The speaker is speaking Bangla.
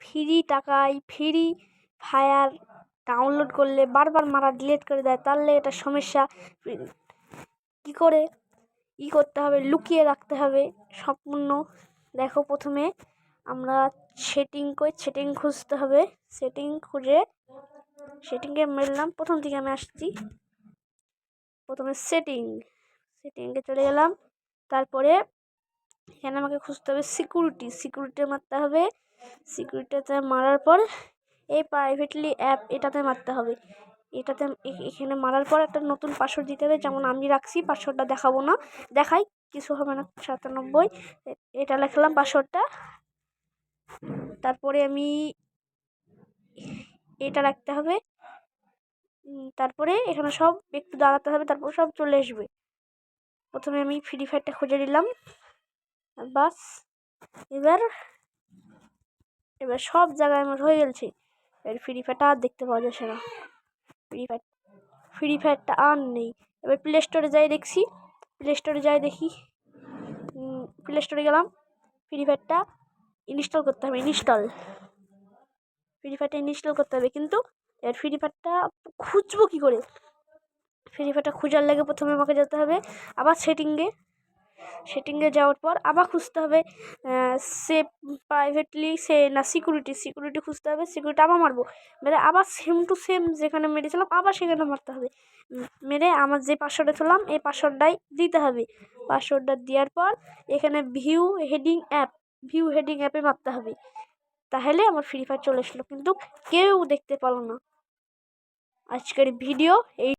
ফ্রি টাকায় ফ্রি ফায়ার ডাউনলোড করলে বারবার মারা ডিলিট করে দেয়, তাহলে এটা সমস্যা। কি করে করতে হবে, লুকিয়ে রাখতে হবে সম্পূর্ণ। দেখো, প্রথমে আমরা সেটিং খুঁজতে হবে। সেটিং খুঁজে সেটিংয়ে মেললাম। প্রথম থেকে আমি আসছি, প্রথমে সেটিংয়ে চলে গেলাম। তারপরে এখানে আমাকে খুঁজতে হবে সিকিউরিটি মারতে হবে। সিকিউরিটিতে মারার পর এই প্রাইভেটলি অ্যাপ এটাতে মারতে হবে। এখানে মারার পর একটা নতুন পাসওয়ার্ড দিতে হবে, যেমন আমি রাখছি। পাসওয়ার্ডটা দেখাবো না, দেখাই, কিছু হবে না। 97 এটা লিখলাম পাসওয়ার্ডটা। তারপরে আমি এটা রাখতে হবে। তারপরে এখানে সব একটু দাঁড়াতে হবে, তারপর সব চলে আসবে। প্রথমে আমি ফ্রি ফায়ারটা খুঁজে নিলাম, বাস। এবার সব জায়গায় আমার হয়ে গেছে। এবার ফ্রি ফায়ারটা আর দেখতে পাওয়া যাচ্ছে না। ফ্রি ফায়ারটা আর নেই। এবার প্লে স্টোরে যাই দেখি। প্লে স্টোরে গেলাম, ফ্রি ফায়ারটা ইনস্টল করতে হবে। ফ্রি ফায়ারটা ইনস্টল করতে হবে, কিন্তু এবার ফ্রি ফায়ারটা খুঁজবো কী করে? ফ্রি ফায়ারটা খোঁজার লাগে প্রথমে আমাকে যেতে হবে আবার সেটিংয়ে যাওয়ার পর আবার খুঁজতে হবে সেভ প্রাইভেটলি সিকিউরিটি খুঁজতে হবে। সিকিউরিটি আবার মারবো, মেরে আবার সেম টু সেম যেখানে মেরেছিলাম আবার সেখানে মারতে হবে। মেরে আমার যে পাসওয়ার্ডে ছিলাম এই পাসওয়ার্ডটাই দিতে হবে। পাসওয়ার্ডটা দেওয়ার পর এখানে ভিউ হেডিং অ্যাপে মারতে হবে। তাহলে আমার ফ্রি ফায়ার চলে আসলো, কিন্তু কেউ দেখতে পেল না। আজকের ভিডিও এই